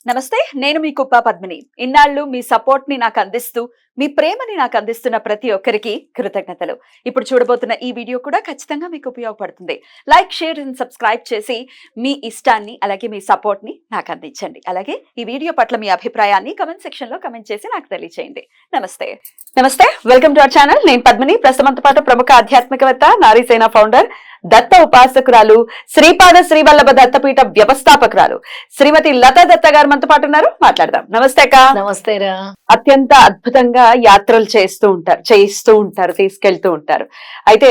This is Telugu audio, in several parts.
నమస్తే, నేను మీ కుప్ప పద్మిని. ఇన్నాళ్ళు మీ సపోర్ట్ ని నాకు అందిస్తూ, మీ ప్రేమని నాకు అందిస్తున్న ప్రతి ఒక్కరికి కృతజ్ఞతలు. ఇప్పుడు చూడబోతున్న ఈ వీడియో కూడా ఖచ్చితంగా మీకు ఉపయోగపడుతుంది. లైక్, షేర్ అండ్ సబ్స్క్రైబ్ చేసి మీ ఇష్టాన్ని అలాగే మీ సపోర్ట్ ని నాకు అందించండి. అలాగే ఈ వీడియో పట్ల మీ అభిప్రాయాన్ని కమెంట్ సెక్షన్ లో కమెంట్ చేసి నాకు తెలియజేయండి. నమస్తే. నమస్తే, వెల్కమ్ టు అవర్ ఛానల్. నేను పద్మిని. ప్రస్తుతంతో పాటు ప్రముఖ ఆధ్యాత్మికవేత్త, నారీసేన ఫౌండర్, దత్త ఉపాసకురాలు, శ్రీపాద శ్రీవల్లభ దత్తపీఠ వ్యవస్థాపకురాలు శ్రీమతి లతా దత్త గారు మనతో పాటు ఉన్నారు. మాట్లాడదాం. నమస్తే అక్క. నమస్తేరా. అత్యంత అద్భుతంగా యాత్రలు చేయిస్తూ ఉంటారు, తీసుకెళ్తూ ఉంటారు. అయితే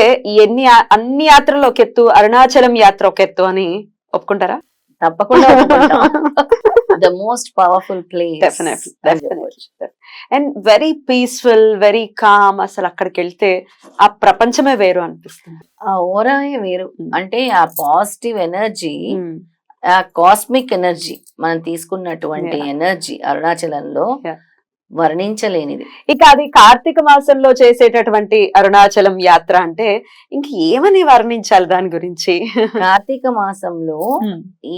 అన్ని యాత్రలు ఒక ఎత్తు, అరుణాచలం యాత్ర ఒక ఎత్తు అని ఒప్పుకుంటారా? తప్పకుండా the most powerful place. And very peaceful, very calm. అసలు అక్కడికి వెళ్తే ఆ ప్రపంచమే వేరు అనిపిస్తుంది. ఆ ఓరాయే వేరు. అంటే ఆ పాజిటివ్ ఎనర్జీ, ఆ కాస్మిక్ ఎనర్జీ, మనం తీసుకున్నటువంటి ఎనర్జీ అరుణాచలంలో వర్ణించలేనిది. ఇక అది కార్తీక మాసంలో చేసేటటువంటి అరుణాచలం యాత్ర అంటే ఇంక ఏమని వర్ణించాలి దాని గురించి? కార్తీక మాసంలో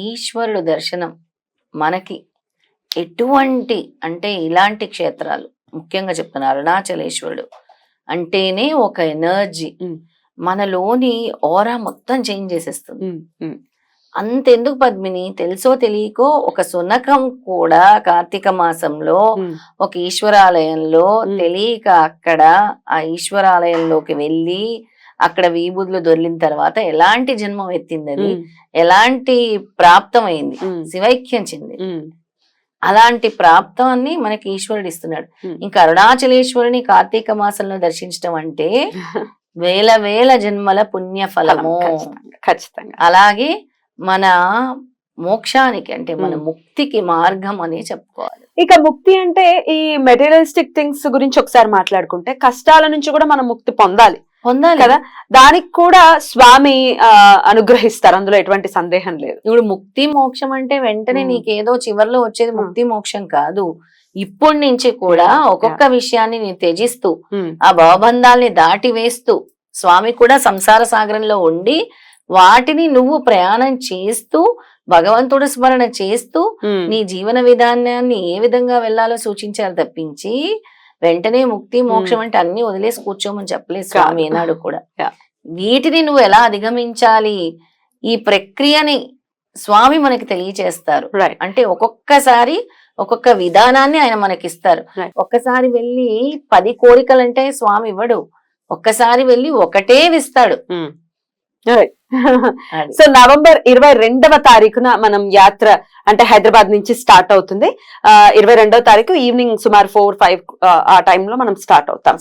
ఈశ్వరుడు దర్శనం మనకి ఎటువంటి, అంటే ఇలాంటి క్షేత్రాలు ముఖ్యంగా చెప్తున్నా, అరుణాచలేశ్వరుడు అంటేనే ఒక ఎనర్జీ మనలోని ఓరా మొత్తం చేంజ్ చేసేస్తుంది. అంతెందుకు పద్మిని, తెలుసో తెలియకో ఒక సునకం కూడా కార్తీక మాసంలో ఒక ఈశ్వరాలయంలో తెలియక అక్కడ ఆ ఈశ్వరాలయంలోకి వెళ్ళి అక్కడ వీబుద్లు దొరికిన తర్వాత ఎలాంటి జన్మం ఎత్తిందని, ఎలాంటి ప్రాప్తమైంది, శివైక్యం చెందింది. అలాంటి ప్రాప్తాన్ని మనకి ఈశ్వరుడు ఇస్తున్నాడు. ఇంకా అరుణాచలేశ్వరుని కార్తీక మాసంలో దర్శించడం అంటే వేల వేల జన్మల పుణ్య ఫలము. ఖచ్చితంగా. అలాగే మన మోక్షానికి, అంటే మన ముక్తికి మార్గం అని చెప్పుకోవాలి. ఇక ముక్తి అంటే ఈ మెటీరియలిస్టిక్ థింగ్స్ గురించి ఒకసారి మాట్లాడుకుంటే, కష్టాల నుంచి కూడా మనం ముక్తి పొందాలి కదా. దానికి కూడా స్వామి అనుగ్రహిస్తారు, అందులో ఎటువంటి సందేహం లేదు. ఇప్పుడు ముక్తి మోక్షం అంటే వెంటనే నీకేదో చివర్లో వచ్చేది ముక్తి మోక్షం కాదు. ఇప్పటి నుంచి కూడా ఒక్కొక్క విషయాన్ని నేను త్యజిస్తూ, ఆ భవబంధాల్ని దాటి వేస్తూ, స్వామి కూడా సంసార సాగరంలో ఉండి వాటిని నువ్వు ప్రయాణం చేస్తూ, భగవంతుడు స్మరణ చేస్తూ నీ జీవన విధానాన్ని ఏ విధంగా వెళ్లాలో సూచించారు తప్పించి వెంటనే ముక్తి మోక్షం అంటే అన్ని వదిలేసి కూర్చోమని చెప్పలేదు స్వామి ఏనాడు కూడా. వీటిని నువ్వు ఎలా అధిగమించాలి, ఈ ప్రక్రియని స్వామి మనకి తెలియచేస్తారు. అంటే ఒక్కొక్కసారి ఒక్కొక్క విధానాన్ని ఆయన మనకిస్తారు. ఒక్కసారి వెళ్ళి 10 కోరికలంటే స్వామి ఇవ్వడు, ఒక్కసారి వెళ్ళి ఒకటే ఇస్తాడు. సో నవంబర్ 22వ తారీఖున మనం యాత్ర అంటే హైదరాబాద్ నుంచి స్టార్ట్ అవుతుంది. 22వ తారీఖు ఈవినింగ్ సుమారు 4-5 ఆ టైంలో మనం స్టార్ట్ అవుతాం.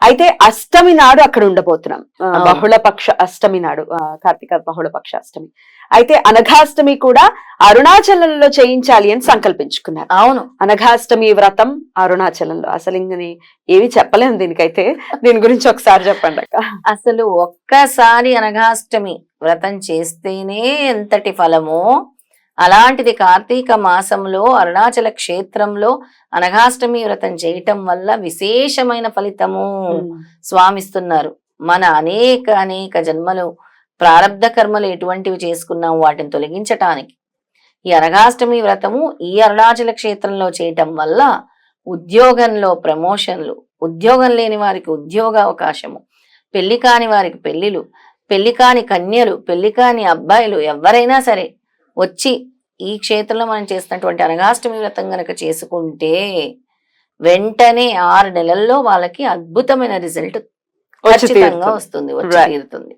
అయితే అష్టమి నాడు అక్కడ ఉండబోతున్నాం. బహుళపక్ష అష్టమి నాడు, కార్తీక బహుళపక్ష అష్టమి. అయితే అనఘాష్టమి కూడా అరుణాచలంలో చేయించాలి అని సంకల్పించుకున్నారు. అవును, అనఘాష్టమి వ్రతం అరుణాచలంలో. అసలు ఇంకని ఏవి చెప్పలేము దీనికైతే. దీని గురించి ఒకసారి చెప్పండి అక్క. అసలు ఒక్కసారి అనఘాష్టమి వ్రతం చేస్తేనే ఎంతటి ఫలమో, అలాంటిది కార్తీక మాసంలో అరుణాచల క్షేత్రంలో అనఘాష్టమి వ్రతం చేయటం వల్ల విశేషమైన ఫలితము స్వామిస్తున్నారు. మన అనేక జన్మలు ప్రారబ్ధ కర్మలు ఎటువంటివి చేసుకున్నాం వాటిని తొలగించటానికి ఈ అనఘాష్టమి వ్రతము ఈ అరుణాచల క్షేత్రంలో చేయటం వల్ల ఉద్యోగంలో ప్రమోషన్లు, ఉద్యోగం లేని వారికి ఉద్యోగ అవకాశము, పెళ్లి కాని వారికి పెళ్లిలు, పెళ్లి కాని కన్యలు, పెళ్లి కాని అబ్బాయిలు ఎవరైనా సరే వచ్చి ఈ క్షేత్రంలో మనం చేస్తున్నటువంటి అనఘాష్టమి వ్రతం గనక చేసుకుంటే వెంటనే 6 నెలల్లో వాళ్ళకి అద్భుతమైన రిజల్ట్ ఖచ్చితంగా వస్తుంది, వచ్చి తీరుతుంది.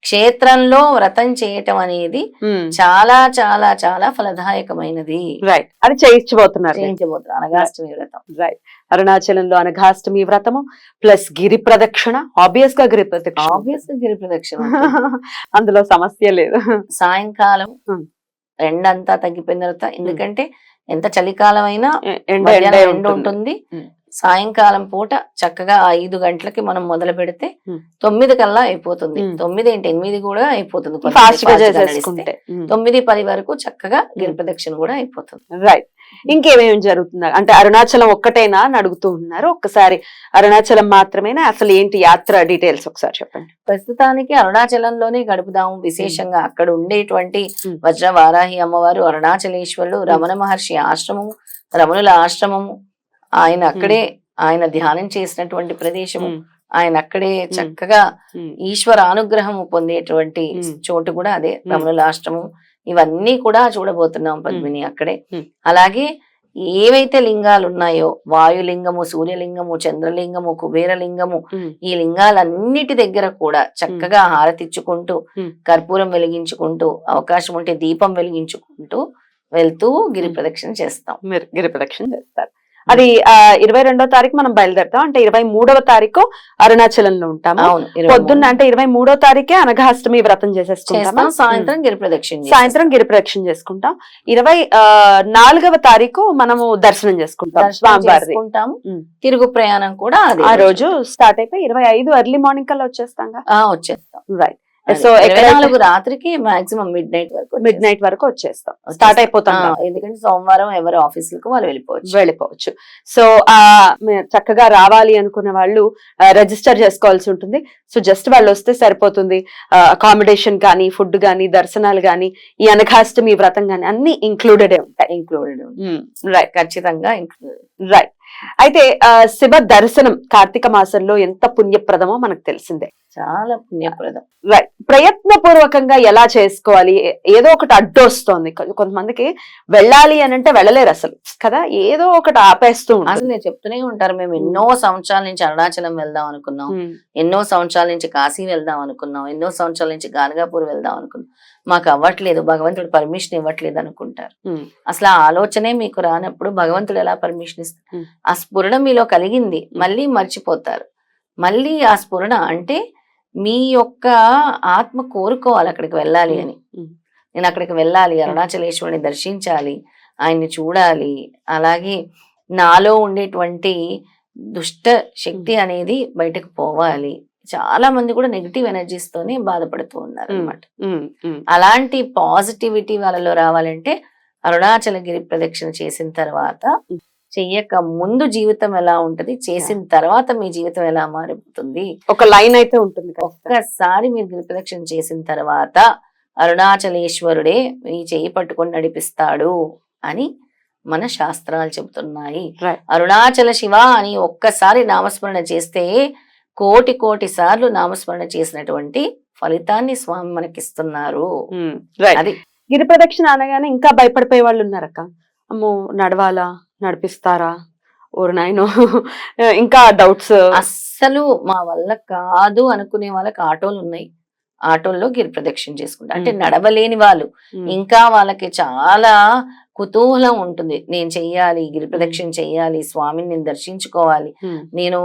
క్షేత్రంలో వ్రతం చేయటం అనేది చాలా చాలా చాలా ఫలదాయకమైనది. అది చేయించబోతున్నారు అనఘాష్టమి వ్రతం. అరుణాచలంలో అనఘాష్టమి వ్రతము ప్లస్ గిరి ప్రదక్షిణ. ఆబ్వియస్ గా గిరి ప్రదక్షిణ అందులో సమస్య లేదు. సాయంకాలం ఎండంతా తగ్గిపోయిన తర్వాత, ఎందుకంటే ఎంత చలికాలం అయినా ఎండ ఉంటుంది. సాయంకాలం పూట చక్కగా 5 గంటలకి మనం మొదలు పెడితే 9 కల్లా అయిపోతుంది. 9 ఏంటి 8 కూడా అయిపోతుంది. 9-10 వరకు చక్కగా గిరి ప్రదక్షిణ కూడా అయిపోతుంది. రైట్. ఇంకేమేమి జరుగుతుంది అంటే అరుణాచలం ఒక్కటేనా అని అడుగుతూ ఉన్నారు. ఒక్కసారి అరుణాచలం మాత్రమేనా, అసలు ఏంటి యాత్ర డీటెయిల్స్ ఒకసారి చెప్పండి. ప్రస్తుతానికి అరుణాచలంలోనే గడుపుదాము. విశేషంగా అక్కడ ఉండేటువంటి వజ్ర వారాహి అమ్మవారు, అరుణాచలేశ్వరుడు, రమణ మహర్షి ఆశ్రమము, రమణుల ఆశ్రమము, ఆయన అక్కడే ఆయన ధ్యానం చేసినటువంటి ప్రదేశము, ఆయన అక్కడే చక్కగా ఈశ్వర అనుగ్రహం పొందేటువంటి చోటు కూడా అదే రమణుల ఆశ్రమం. ఇవన్నీ కూడా చూడబోతున్నాం పద్మిని అక్కడే. అలాగే ఏవైతే లింగాలు ఉన్నాయో, వాయులింగము, సూర్యలింగము, చంద్రలింగము, కుబేరలింగము, ఈ లింగాలన్నిటి దగ్గర కూడా చక్కగా హారతిచ్చుకుంటూ, కర్పూరం వెలిగించుకుంటూ, అవకాశం ఉంటే దీపం వెలిగించుకుంటూ వెళ్తూ గిరి ప్రదక్షిణ చేస్తాం. మీరు గిరి ప్రదక్షిణ చేస్తారు. అది 22వ తారీఖు మనం బయలుదేరుతాం. అంటే 23వ తారీఖు అరుణాచలంలో ఉంటాము. పొద్దున్న అంటే 23వ తారీఖే అనఘాష్టమి వ్రతం చేసేసుకుంటాం. సాయంత్రం గిరి ప్రదక్షిణ చేసుకుంటాం. 24వ తారీఖు మనము దర్శనం చేసుకుంటాం. తిరుగు ప్రయాణం కూడా ఆ రోజు స్టార్ట్ అయిపోయి 25 ఎర్లీ మార్నింగ్ కల్లా వచ్చేస్తాం. రైట్. సో 24 రాత్రికి మాక్సిమం మిడ్ నైట్ వరకు వచ్చేస్తాం, స్టార్ట్ అయిపోతాం. ఎందుకంటే సోమవారం ఎవరి ఆఫీసులకు వాళ్ళు వెళ్ళిపోవచ్చు. సో చక్కగా రావాలి అనుకున్న వాళ్ళు రిజిస్టర్ చేసుకోవాల్సి ఉంటుంది. సో జస్ట్ వాళ్ళు వస్తే సరిపోతుంది. అకామిడేషన్ కానీ, ఫుడ్ కానీ, దర్శనాలు కానీ, ఈ అనఘాష్టమి వ్రతం కానీ అన్ని ఇంక్లూడెడ్ ఉంటాయి. రైట్, ఖచ్చితంగా రైట్. అయితే శివ దర్శనం కార్తీక మాసంలో ఎంత పుణ్యప్రదమో మనకు తెలిసిందే. చాలా పుణ్యప్రదం. రైట్. ప్రయత్నపూర్వకంగా ఎలా చేసుకోవాలి? ఏదో ఒకటి అడ్డొస్తోంది కొంతమందికి, వెళ్ళాలి అని అంటే వెళ్ళలేరు అసలు కదా, ఏదో ఒకటి ఆపేస్తూ అసలు నేను చెప్తూనే ఉంటారు. మేము ఎన్నో సంవత్సరాల నుంచి అరుణాచలం వెళ్దాం అనుకున్నాం, ఎన్నో సంవత్సరాల నుంచి కాశీ వెళ్దాం అనుకున్నాం, ఎన్నో సంవత్సరాల నుంచి గానగాపూర్ వెళ్దాం అనుకున్నాం, మాకు అవ్వట్లేదు, భగవంతుడు పర్మిషన్ ఇవ్వట్లేదు అనుకుంటారు. అసలు ఆ ఆలోచనే మీకు రానప్పుడు భగవంతుడు ఎలా పర్మిషన్ ఇస్తారు? ఆ స్ఫురణ మీలో కలిగింది, మళ్ళీ మర్చిపోతారు. మళ్ళీ ఆ స్ఫురణ అంటే మీ యొక్క ఆత్మ కోరుకోవాలి అక్కడికి వెళ్ళాలి అని. నేను అక్కడికి వెళ్ళాలి, అరుణాచలేశ్వరుని దర్శించాలి, ఆయన్ని చూడాలి, అలాగే నాలో ఉండేటువంటి దుష్ట శక్తి అనేది బయటకు పోవాలి. చాలా మంది కూడా నెగిటివ్ ఎనర్జీస్ తోనే బాధపడుతూ ఉన్నారు అనమాట. అలాంటి పాజిటివిటీ వాళ్ళలో రావాలంటే అరుణాచల గిరి ప్రదక్షిణ చేసిన తర్వాత, చెయ్యక ముందు జీవితం ఎలా ఉంటది, చేసిన తర్వాత మీ జీవితం ఎలా మారిపోతుంది, ఒక లైన్ అయితే ఉంటుంది. ఒక్కసారి మీరు గిరి ప్రదక్షిణ చేసిన తర్వాత అరుణాచలేశ్వరుడే మీ చెయ్యి పట్టుకొని నడిపిస్తాడు అని మన శాస్త్రాలు చెబుతున్నాయి. అరుణాచల శివ అని ఒక్కసారి నామస్మరణ చేస్తే కోటి సార్లు నామస్మరణ చేసినటువంటి ఫలితాన్ని స్వామి మనకిస్తున్నారు. అది గిరి ప్రదక్షిణ అనగానే ఇంకా భయపడిపోయే వాళ్ళు ఉన్నారక్క. అమ్మో, నడవాలా, నడిపిస్తారా, ఓరు నాయనో, ఇంకా డౌట్స్. అస్సలు మా వల్ల కాదు అనుకునే వాళ్ళకి ఆటోలు ఉన్నాయి, ఆటోల్లో గిరి ప్రదక్షిణ చేసుకుంటారు. అంటే నడవలేని వాళ్ళు, ఇంకా వాళ్ళకి చాలా కుతూహలం ఉంటుంది, నేను చెయ్యాలి, గిరి ప్రదక్షిణ చెయ్యాలి, స్వామిని నేను దర్శించుకోవాలి, నేను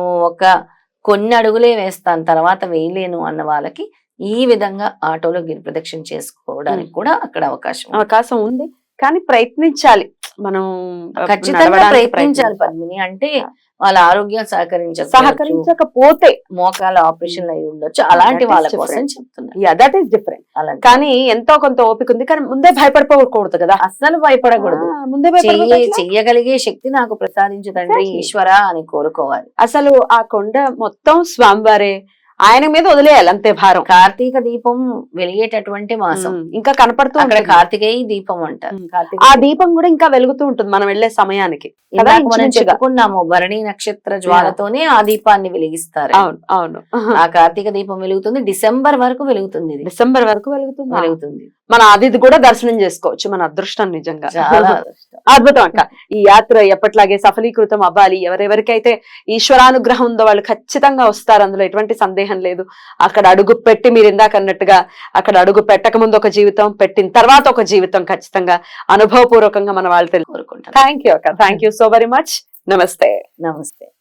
కొన్ని అడుగులే వేస్తాను, తర్వాత వేయలేను అన్న వాళ్ళకి ఈ విధంగా ఆటోలో గిరి ప్రదక్షిణ చేసుకోవడానికి కూడా అక్కడ అవకాశం ఉంది. కానీ ప్రయత్నించాలి, మనం ఖచ్చితంగా ప్రయత్నించాలి పద్మిని. అంటే వాళ్ళ ఆరోగ్యం సహకరించకపోతే మోకాల ఆపరేషన్ అయి ఉండొచ్చు, అలాంటి వాళ్ళ కోసం చెప్తున్నా. That is different. కానీ ఎంతో కొంత ఓపిక ఉంది, కానీ ముందే భయపడిపోకూడదు కదా, అస్సలు భయపడకూడదు. ముందే చెయ్యగలిగే శక్తి నాకు ప్రసాదించు తండ్రి ఈశ్వర అని కోరుకోవాలి. అసలు ఆ కొండ మొత్తం స్వామివారే, ఆయన మీద వదిలేయాలి అంతే భారం. కార్తీక దీపం వెలిగేటటువంటి మాసం ఇంకా కనపడుతూ అక్కడ కార్తికేయ దీపం అంటారు. ఆ దీపం కూడా ఇంకా వెలుగుతూ ఉంటుంది మనం వెళ్లే సమయానికి. మనం చెప్పుకున్నాము, భరణి నక్షత్ర జ్వాలతోనే ఆ దీపాన్ని వెలిగిస్తారు. అవును. ఆ కార్తీక దీపం వెలుగుతుంది, డిసెంబర్ వరకు వెలుగుతుంది. డిసెంబర్ వరకు వెలుగుతుంది. మన అది కూడా దర్శనం చేసుకోవచ్చు, మన అదృష్టం నిజంగా చాలా అద్భుతం అక్క. ఈ యాత్ర ఎప్పట్లాగే సఫలీకృతం అవ్వాలి. ఎవరెవరికైతే ఈశ్వరానుగ్రహం ఉందో వాళ్ళు ఖచ్చితంగా వస్తారు, అందులో ఎటువంటి సందేహం లేదు. అక్కడ అడుగు పెట్టి, మీరు ఇందాక అన్నట్టుగా అక్కడ అడుగు పెట్టక ముందు ఒక జీవితం, పెట్టిన తర్వాత ఒక జీవితం ఖచ్చితంగా అనుభవపూర్వకంగా మన వాళ్ళు కోరుకుంటారు. థ్యాంక్ యూ అక్క, thank you so very much. నమస్తే.